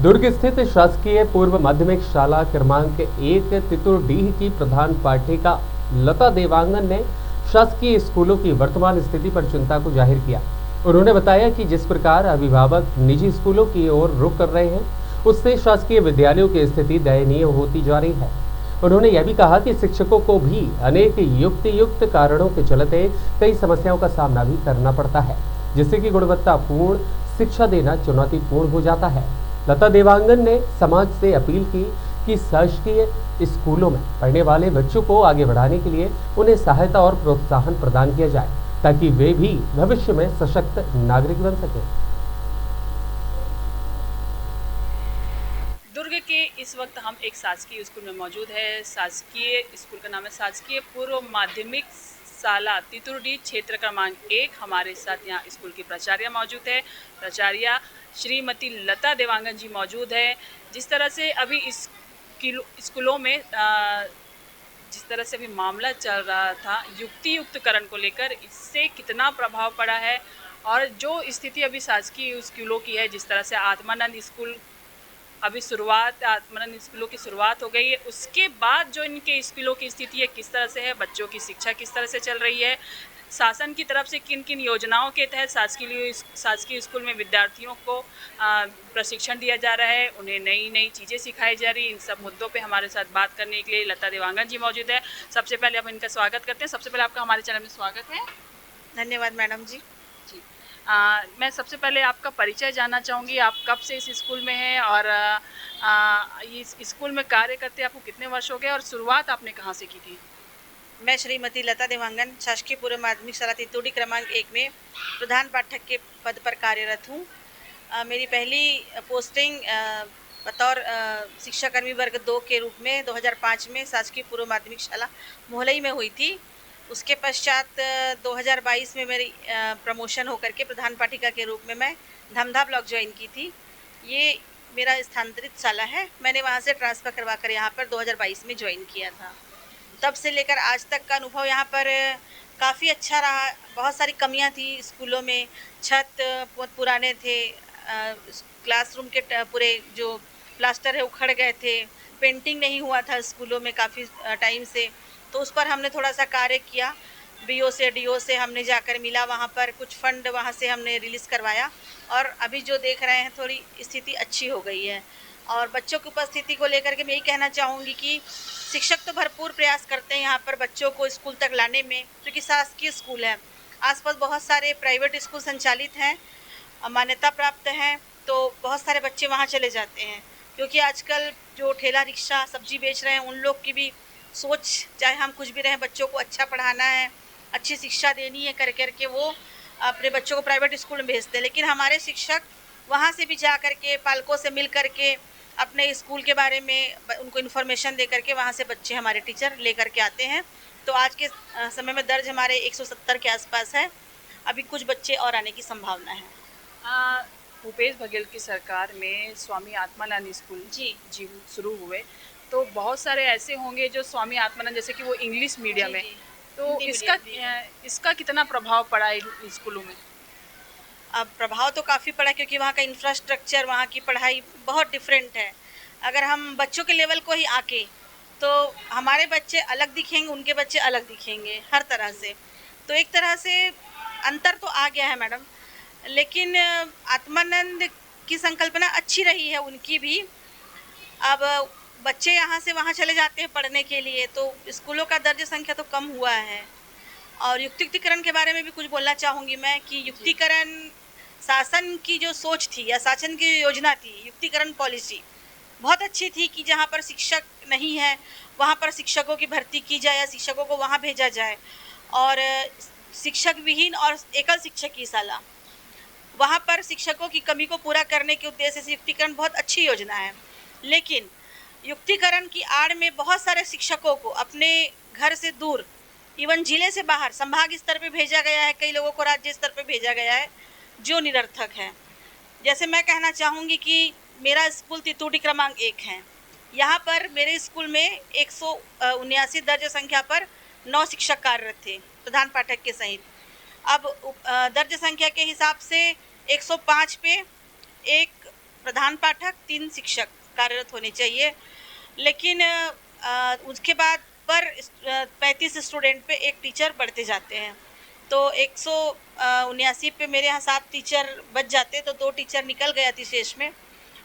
दुर्ग स्थित शासकीय पूर्व माध्यमिक शाला क्रमांक 1 तितुरडीह की प्रधान पाठिका लता देवांगन ने शासकीय स्कूलों की वर्तमान स्थिति पर चिंता को जाहिर किया। उन्होंने बताया कि जिस प्रकार अभिभावक निजी स्कूलों की ओर रुख कर रहे हैं, उससे शासकीय विद्यालयों की स्थिति दयनीय होती जा रही है। उन्होंने यह भी कहा कि शिक्षकों को भी अनेक युक्त कारणों के चलते कई समस्याओं का सामना भी करना पड़ता है, जिससे कि गुणवत्तापूर्ण शिक्षा देना चुनौतीपूर्ण हो जाता है। लता देवांगन ने समाज से अपील की कि शासकीय स्कूलों में पढ़ने वाले बच्चों को आगे बढ़ाने के लिए उन्हें सहायता और प्रोत्साहन प्रदान किया जाए, ताकि वे भी भविष्य में सशक्त नागरिक बन सकें। दुर्ग के इस वक्त हम एक शासकीय स्कूल में मौजूद है। शासकीय स्कूल का नाम है शासकीय पूर्व माध्यमिक शाला तितुरडीह क्षेत्र क्रमांक 1। हमारे साथ यहाँ स्कूल की प्राचार्य मौजूद है। प्राचार्य श्रीमती लता देवांगन जी मौजूद है। जिस तरह से अभी इस स्कूलों में जिस तरह से अभी मामला चल रहा था युक्तिकरण को लेकर, इससे कितना प्रभाव पड़ा है और जो स्थिति अभी शासकीय स्कूलों की है, जिस तरह से आत्मानंद स्कूल अभी आत्मानंद स्कूलों की शुरुआत हो गई है, उसके बाद जो इनके स्कूलों की स्थिति है किस तरह से है, बच्चों की शिक्षा किस तरह से चल रही है, शासन की तरफ से किन किन योजनाओं के तहत शासकीय स्कूल में विद्यार्थियों को प्रशिक्षण दिया जा रहा है, उन्हें नई नई चीज़ें सिखाई जा रही है। इन सब मुद्दों पे हमारे साथ बात करने के लिए लता देवांगन जी मौजूद है। सबसे पहले हम इनका स्वागत करते हैं। सबसे पहले आपका हमारे चैनल में स्वागत है। धन्यवाद मैडम जी। मैं सबसे पहले आपका परिचय जानना चाहूँगी। आप कब से इस स्कूल में हैं और इस स्कूल में कार्य करते आपको कितने वर्ष हो गए और शुरुआत आपने कहाँ से की थी? मैं श्रीमती लता देवांगन शासकीय पूर्व माध्यमिक शाला तितुरडीह क्रमांक 1 में प्रधान पाठक के पद पर कार्यरत हूँ। मेरी पहली पोस्टिंग बतौर शिक्षाकर्मी वर्ग 2 के रूप में 2005 में शासकीय पूर्व माध्यमिक शाला मोहलई में हुई थी। उसके पश्चात 2022 में मेरी प्रमोशन होकर के प्रधान पाठिका के रूप में मैं धमधा ब्लॉक ज्वाइन की थी। ये मेरा स्थानांतरित शाला है। मैंने वहाँ से ट्रांसफ़र करवा कर यहाँ पर 2022 में ज्वाइन किया था। तब से लेकर आज तक का अनुभव यहाँ पर काफ़ी अच्छा रहा। बहुत सारी कमियाँ थी स्कूलों में। छत बहुत पुराने थे, क्लासरूम के पूरे जो प्लास्टर है उखड़ गए थे, पेंटिंग नहीं हुआ था स्कूलों में काफ़ी टाइम से। तो उस पर हमने थोड़ा सा कार्य किया। बीओ से डीओ से हमने जाकर मिला, वहाँ पर कुछ फंड वहाँ से हमने रिलीज़ करवाया और अभी जो देख रहे हैं थोड़ी स्थिति अच्छी हो गई है। और बच्चों की उपस्थिति को लेकर के मैं यही कहना चाहूँगी कि शिक्षक तो भरपूर प्रयास करते हैं यहाँ पर बच्चों को स्कूल तक लाने में, क्योंकि शासकीय स्कूल है। आसपास बहुत सारे प्राइवेट स्कूल संचालित हैं, मान्यता प्राप्त हैं, तो बहुत सारे बच्चे वहाँ चले जाते हैं। क्योंकि आजकल जो ठेला रिक्शा सब्जी बेच रहे हैं, उन लोग की भी सोच, चाहे हम कुछ भी रहें, बच्चों को अच्छा पढ़ाना है, अच्छी शिक्षा देनी है कर के वो अपने बच्चों को प्राइवेट स्कूल में भेजते हैं। लेकिन हमारे शिक्षक वहाँ से भी जा कर के पालकों से मिल कर के अपने स्कूल के बारे में उनको इन्फॉर्मेशन दे करके वहाँ से बच्चे हमारे टीचर ले करके आते हैं। तो आज के समय में दर्ज हमारे 170 के आसपास है। अभी कुछ बच्चे और आने की संभावना है। भूपेश बघेल की सरकार में स्वामी आत्मानंद स्कूल जी शुरू हुए, तो बहुत सारे ऐसे होंगे जो स्वामी आत्मानंद, जैसे कि वो इंग्लिश मीडियम है, तो इसका कितना प्रभाव पड़ा है स्कूलों में? अब प्रभाव तो काफ़ी पड़ा, क्योंकि वहाँ का इंफ्रास्ट्रक्चर, वहाँ की पढ़ाई बहुत डिफरेंट है। अगर हम बच्चों के लेवल को ही आके, तो हमारे बच्चे अलग दिखेंगे, उनके बच्चे अलग दिखेंगे हर तरह से। तो एक तरह से अंतर तो आ गया है मैडम। लेकिन आत्मानंद की संकल्पना अच्छी रही है उनकी भी। अब बच्चे यहाँ से वहाँ चले जाते हैं पढ़ने के लिए, तो स्कूलों का दर्ज संख्या तो कम हुआ है। और युक्तिकरण के बारे में भी कुछ बोलना चाहूँगी मैं कि युक्तिकरण शासन की जो सोच थी या शासन की योजना थी, युक्तिकरण पॉलिसी बहुत अच्छी थी कि जहाँ पर शिक्षक नहीं है वहाँ पर शिक्षकों की भर्ती की जाए या शिक्षकों को वहाँ भेजा जाए। और शिक्षक विहीन और एकल शिक्षक की शाला, वहाँ पर शिक्षकों की कमी को पूरा करने के उद्देश्य से युक्तिकरण बहुत अच्छी योजना है। लेकिन युक्तिकरण की आड़ में बहुत सारे शिक्षकों को अपने घर से दूर, इवन जिले से बाहर संभाग स्तर पे भेजा गया है, कई लोगों को राज्य स्तर पे भेजा गया है, जो निरर्थक है। जैसे मैं कहना चाहूँगी कि मेरा स्कूल तितुरडीह क्रमांक 1 है। यहाँ पर मेरे स्कूल में 179 दर्ज संख्या पर 9 शिक्षक कार्यरत थे, प्रधान पाठक के सहित। अब दर्ज संख्या के हिसाब से 105 पे एक प्रधान पाठक, 3 शिक्षक कार्यरत होने चाहिए। लेकिन उसके बाद पर 35 स्टूडेंट पे एक टीचर बढ़ते जाते हैं। तो 179 पे मेरे यहाँ 7 टीचर बच जाते, तो 2 टीचर निकल गए अतिशेष में।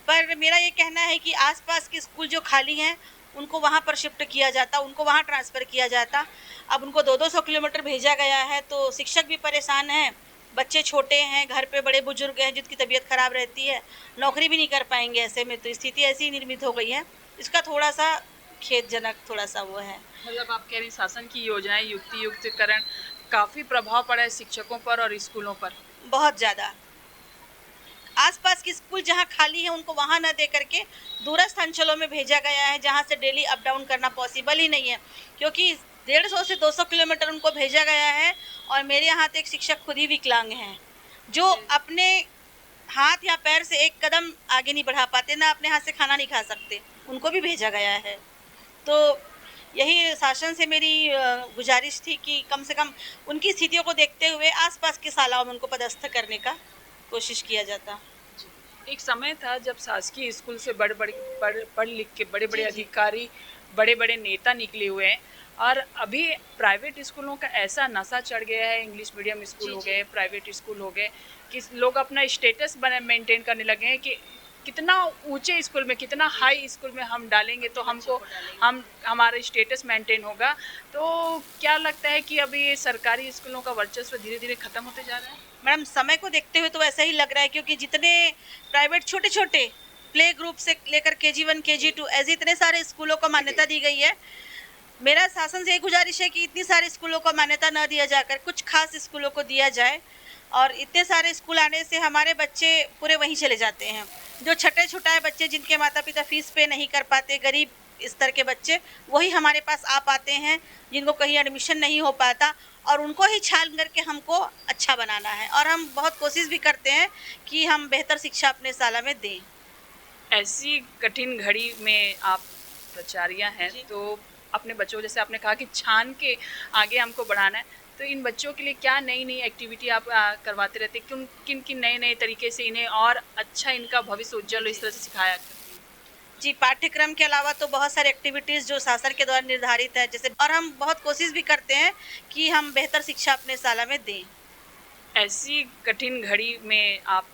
पर मेरा ये कहना है कि आसपास के स्कूल जो खाली हैं उनको वहाँ पर शिफ्ट किया जाता, उनको वहाँ ट्रांसफ़र किया जाता। अब उनको 200-200 किलोमीटर भेजा गया है, तो शिक्षक भी परेशान हैं, बच्चे छोटे हैं, घर पे बड़े बुजुर्ग हैं जिनकी तबीयत खराब रहती है, नौकरी भी नहीं कर पाएंगे ऐसे में। तो स्थिति ऐसी ही निर्मित हो गई है। इसका थोड़ा सा खेदजनक थोड़ा सा वो है। मतलब आप कह रही शासन की योजनाएं युक्तिकरण काफ़ी प्रभाव पड़ा है शिक्षकों पर और स्कूलों पर। बहुत ज़्यादा। आसपास के स्कूल जहाँ खाली है उनको वहाँ न दे करके दूरस्थ अंचलों में भेजा गया है, जहाँ से डेली अप डाउन करना पॉसिबल ही नहीं है, क्योंकि 150 से 200 किलोमीटर उनको भेजा गया है। और मेरे यहाँ तो एक शिक्षक खुद ही विकलांग हैं, जो अपने हाथ या पैर से एक कदम आगे नहीं बढ़ा पाते, ना अपने हाथ से खाना नहीं खा सकते, उनको भी भेजा गया है। तो यही शासन से मेरी गुजारिश थी कि कम से कम उनकी स्थितियों को देखते हुए आसपास के शालाओं में उनको पदस्थ करने का कोशिश किया जाता। एक समय था जब शासकीय स्कूल से पढ़ लिख के बड़े बड़े जी, जी। अधिकारी, बड़े बड़े नेता निकले हुए हैं, और अभी प्राइवेट स्कूलों का ऐसा नशा चढ़ गया है, इंग्लिश मीडियम स्कूल जी, हो जी। गए, प्राइवेट स्कूल हो गए, कि लोग अपना स्टेटस मेंटेन करने लगे हैं कि कितना ऊंचे स्कूल में, कितना हाई स्कूल में हम डालेंगे तो हमको हमारा स्टेटस मेंटेन होगा। तो क्या लगता है कि अभी ये सरकारी स्कूलों का वर्चस्व धीरे धीरे खत्म होते जा रहा है? मैडम, समय को देखते हुए तो ऐसा ही लग रहा है, क्योंकि जितने प्राइवेट छोटे छोटे प्ले ग्रुप से लेकर KG1 KG2 ऐसे इतने सारे स्कूलों को मान्यता दी गई है। मेरा शासन से एक गुजारिश है कि इतनी सारे स्कूलों को मान्यता न दिया जाकर कुछ खास स्कूलों को दिया जाए। और इतने सारे स्कूल आने से हमारे बच्चे पूरे वहीं चले जाते हैं। जो छठे छुटाए बच्चे जिनके माता पिता फीस पे नहीं कर पाते, गरीब स्तर के बच्चे, वही हमारे पास आ पाते हैं, जिनको कहीं एडमिशन नहीं हो पाता, और उनको ही छान करके हमको अच्छा बनाना है। और हम बहुत कोशिश भी करते हैं कि हम बेहतर शिक्षा अपने शाला में दें। ऐसी कठिन घड़ी में आप प्राचार्या हैं, जी। तो अपने बच्चों, जैसे आपने कहा कि छान के आगे हमको बढ़ाना है, तो इन बच्चों के लिए क्या नई नई एक्टिविटी आप करवाते रहते हैं? किन किन नए नए तरीके से इन्हें और अच्छा इनका भविष्य उज्जवल हो, इस तरह से सिखाया करती हैं? जी, पाठ्यक्रम के अलावा तो बहुत सारे एक्टिविटीज़ जो शासन के द्वारा निर्धारित है, जैसे, और हम बहुत कोशिश भी करते हैं कि हम बेहतर शिक्षा अपने शाला में दें। ऐसी कठिन घड़ी में आप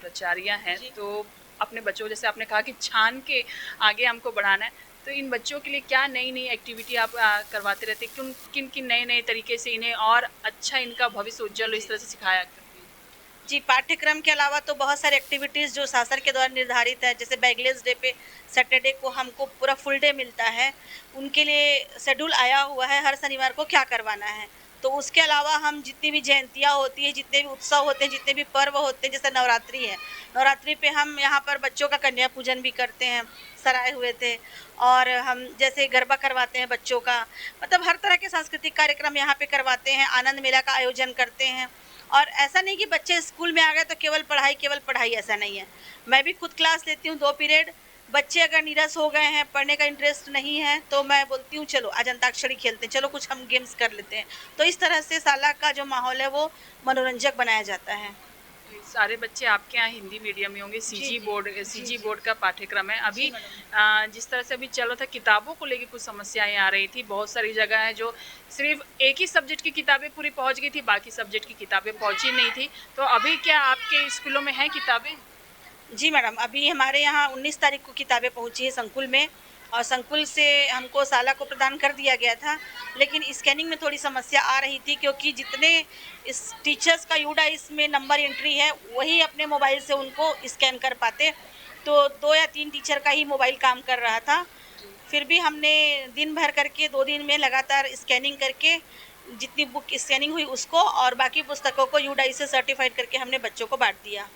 प्राचार्या हैं, जी। तो अपने बच्चों, जैसे आपने कहा कि छान के आगे हमको बढ़ाना है, तो इन बच्चों के लिए क्या नई नई एक्टिविटी आप करवाते रहते हैं? किन किन नए नए तरीके से इन्हें और अच्छा इनका भविष्य उज्जवल हो, इस तरह से सिखाया करती हैं? जी, पाठ्यक्रम के अलावा तो बहुत सारे एक्टिविटीज़ जो शासन के द्वारा निर्धारित है, जैसे बैगलेस डे पे सैटरडे को हमको पूरा फुल डे मिलता है, उनके लिए शेड्यूल आया हुआ है हर शनिवार को क्या करवाना है। तो उसके अलावा हम जितनी भी जयंतियाँ होती हैं, जितने भी उत्सव होते हैं, जितने भी पर्व होते हैं, जैसे नवरात्रि है, नवरात्रि पे हम यहाँ पर बच्चों का कन्या पूजन भी करते हैं, सर आए हुए थे। और हम जैसे गरबा करवाते हैं बच्चों का, मतलब हर तरह के सांस्कृतिक कार्यक्रम यहाँ पे करवाते हैं, आनंद मेला का आयोजन करते हैं। और ऐसा नहीं कि बच्चे स्कूल में आ गए तो केवल पढ़ाई, ऐसा नहीं है। मैं भी खुद क्लास लेती हूँ 2 पीरियड। बच्चे अगर नीरस हो गए हैं, पढ़ने का इंटरेस्ट नहीं है, तो मैं बोलती हूँ चलो आज अंताक्षरी खेलते हैं, चलो कुछ हम गेम्स कर लेते हैं। तो इस तरह से शाला का जो माहौल है वो मनोरंजक बनाया जाता है। सारे बच्चे आपके यहाँ हिंदी मीडियम में होंगे, जी, सीजी जी। बोर्ड का पाठ्यक्रम है अभी। जी, मैडम। जिस तरह से अभी चल रहा था, किताबों को लेके कुछ समस्याएं आ रही थी, बहुत सारी जगह है जो सिर्फ एक ही सब्जेक्ट की किताबें पूरी पहुंच गई थी, बाकी सब्जेक्ट की किताबें पहुंची नहीं थी। तो अभी क्या आपके स्कूलों में हैं किताबें? जी मैडम, अभी हमारे यहाँ 19 तारीख को किताबें पहुँची है संकुल में, और संकुल से हमको शाला को प्रदान कर दिया गया था। लेकिन स्कैनिंग में थोड़ी समस्या आ रही थी, क्योंकि जितने इस टीचर्स का यूडाइस में नंबर एंट्री है, वही अपने मोबाइल से उनको स्कैन कर पाते। तो 2 या 3 टीचर का ही मोबाइल काम कर रहा था। फिर भी हमने दिन भर करके 2 दिन में लगातार स्कैनिंग करके जितनी बुक स्कैनिंग हुई उसको, और बाकी पुस्तकों को यूडाइस से सर्टिफाइड करके हमने बच्चों को बाँट दिया।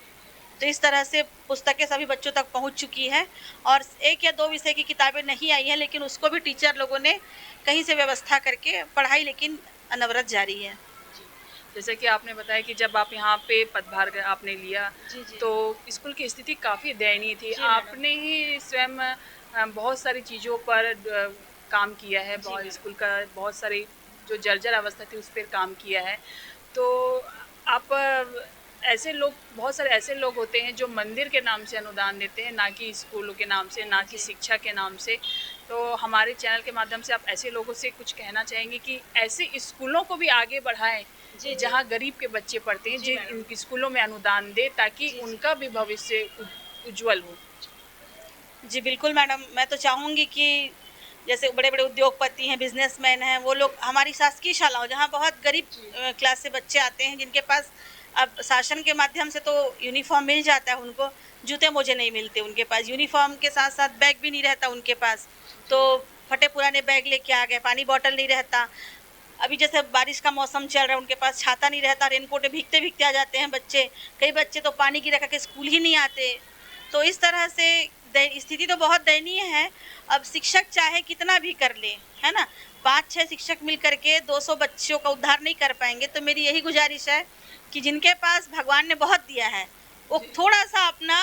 तो इस तरह से पुस्तकें सभी बच्चों तक पहुंच चुकी है। और 1 या 2 विषय की किताबें नहीं आई हैं, लेकिन उसको भी टीचर लोगों ने कहीं से व्यवस्था करके पढ़ाई लेकिन अनवरत जारी है। जैसे कि आपने बताया कि जब आप यहाँ पे पदभार आपने लिया, जी, जी। तो स्कूल की स्थिति काफ़ी दयनीय थी। जी, मैडम। आपने ही स्वयं बहुत सारी चीज़ों पर काम किया है, जी, बहुत मैडम। स्कूल का बहुत सारी जो जर्जर अवस्था थी उस पर काम किया है। तो आप बहुत सारे ऐसे लोग होते हैं जो मंदिर के नाम से अनुदान देते हैं, ना कि स्कूलों के नाम से, ना कि शिक्षा के नाम से। तो हमारे चैनल के माध्यम से आप ऐसे लोगों से कुछ कहना चाहेंगे कि ऐसे स्कूलों को भी आगे बढ़ाएं जहां गरीब के बच्चे पढ़ते हैं, जो इन स्कूलों में अनुदान दे ताकि उनका भी भविष्य उज्जवल हो। जी बिल्कुल मैडम, मैं तो चाहूँगी कि जैसे बड़े बड़े उद्योगपति हैं, बिजनेसमैन हैं, वो लोग हमारी शासकीय शालाओं जहाँ बहुत गरीब क्लास से बच्चे आते हैं, जिनके पास अब शासन के माध्यम से तो यूनिफॉर्म मिल जाता है, उनको जूते मोजे नहीं मिलते, उनके पास यूनिफॉर्म के साथ साथ बैग भी नहीं रहता उनके पास, तो फटे पुराने बैग लेके आ गए, पानी बॉटल नहीं रहता। अभी जैसे बारिश का मौसम चल रहा है, उनके पास छाता नहीं रहता, रेनकोट भीगते भीगते आ जाते हैं बच्चे। कई बच्चे तो पानी गिरा के स्कूल ही नहीं आते। तो इस तरह से स्थिति तो बहुत दयनीय है। अब शिक्षक चाहे कितना भी कर ले, है ना, 5-6 शिक्षक मिल करके 200 बच्चों का उद्धार नहीं कर पाएंगे। तो मेरी यही गुजारिश है कि जिनके पास भगवान ने बहुत दिया है, वो थोड़ा सा अपना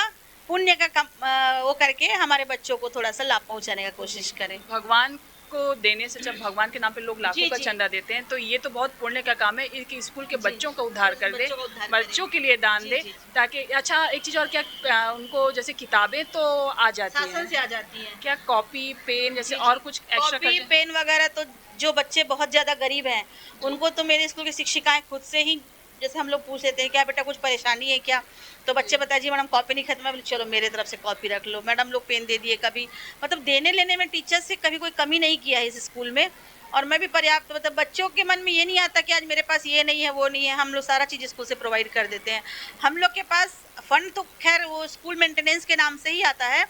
पुण्य का वो करके हमारे बच्चों को थोड़ा सा लाभ पहुंचाने का कोशिश करें। भगवान को देने से, जब भगवान के नाम पे लोग लाखों का चंदा देते हैं, तो ये तो बहुत पुण्य का काम है कि स्कूल के बच्चों का उद्धार कर दे, बच्चों के लिए दान दे, ताकि अच्छा एक चीज़ और, क्या उनको जैसे किताबें तो आ जाती हैं, से आ जाती हैं, क्या कॉपी पेन जैसे और कुछ एक्स्ट्रा कॉपी पेन वगैरह, तो जो बच्चे बहुत ज़्यादा गरीब हैं उनको तो मेरे स्कूल की शिक्षिकाएं खुद से ही, जैसे हम लोग पूछ लेते हैं क्या बेटा कुछ परेशानी है क्या, तो बच्चे बताए जी मैडम कॉपी नहीं खत्म है, चलो मेरे तरफ से कॉपी रख लो, मैडम लोग पेन दे दिए। कभी मतलब देने लेने में टीचर्स से कभी कोई कमी नहीं किया है इस स्कूल में। और मैं भी पर्याप्त, मतलब बच्चों के मन में ये नहीं आता कि आज मेरे पास ये नहीं है वो नहीं है, हम लोग सारा चीज़ स्कूल से प्रोवाइड कर देते हैं। हम लोग के पास फंड तो खैर वो स्कूल मेंटेनेंस के नाम से ही आता है,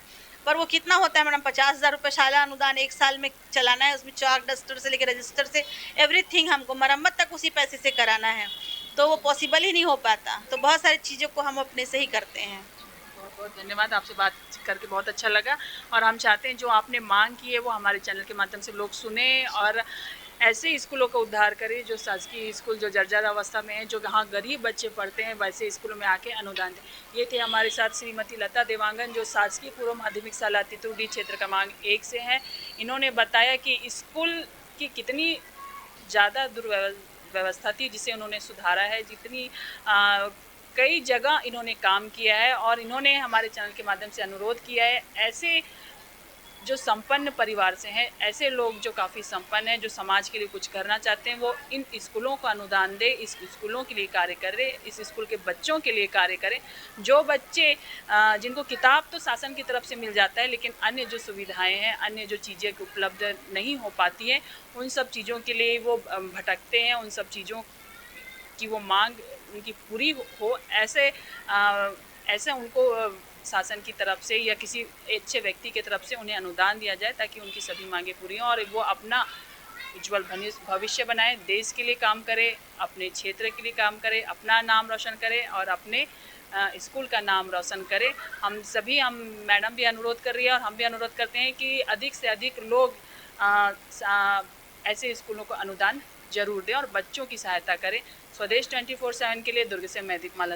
पर वो कितना होता है मैडम, 50,000 रुपये शाला अनुदान 1 साल में चलाना है। उसमें चाक डस्टर से लेकर रजिस्टर से एवरीथिंग, हमको मरम्मत तक उसी पैसे से कराना है, तो वो पॉसिबल ही नहीं हो पाता। तो बहुत सारी चीज़ों को हम अपने से ही करते हैं। बहुत बहुत धन्यवाद, आपसे बात करके बहुत अच्छा लगा। और हम चाहते हैं जो आपने मांग की है वो हमारे चैनल के माध्यम से लोग सुने और ऐसे स्कूलों का उद्धार करें, जो शासकीय स्कूल जो जर्जर अवस्था में है, जो जहाँ गरीब बच्चे पढ़ते हैं, वैसे स्कूलों में आके अनुदान दें। ये थे हमारे साथ श्रीमती लता देवांगन, जो शासकीय पूर्व माध्यमिक शाला तितुरडीह क्षेत्र क्रमांक 1 से हैं। इन्होंने बताया कि स्कूल की कितनी ज़्यादा दुर्व्यवस्था थी, जिसे उन्होंने सुधारा है, जितनी कई जगह इन्होंने काम किया है। और इन्होंने हमारे चैनल के माध्यम से अनुरोध किया है, ऐसे जो संपन्न परिवार से हैं, ऐसे लोग जो काफ़ी संपन्न हैं, जो समाज के लिए कुछ करना चाहते हैं, वो इन स्कूलों को अनुदान दे, इस स्कूलों के लिए कार्य करें, इस स्कूल के बच्चों के लिए कार्य करें। जो बच्चे जिनको किताब तो शासन की तरफ से मिल जाता है, लेकिन अन्य जो सुविधाएं हैं, अन्य जो चीज़ें उपलब्ध नहीं हो पाती हैं, उन सब चीज़ों के लिए वो भटकते हैं, उन सब चीज़ों की वो मांग उनकी पूरी हो, ऐसे उनको शासन की तरफ से या किसी अच्छे व्यक्ति की तरफ से उन्हें अनुदान दिया जाए, ताकि उनकी सभी मांगें पूरी हों और वो अपना उज्जवल भविष्य बनाए, देश के लिए काम करे, अपने क्षेत्र के लिए काम करे, अपना नाम रोशन करे और अपने स्कूल का नाम रोशन करे। हम मैडम भी अनुरोध कर रही है और हम भी अनुरोध करते हैं कि अधिक से अधिक लोग ऐसे स्कूलों को अनुदान जरूर दें और बच्चों की सहायता करें। स्वदेश 24/7 के लिए दुर्ग से मैं दीपमाला।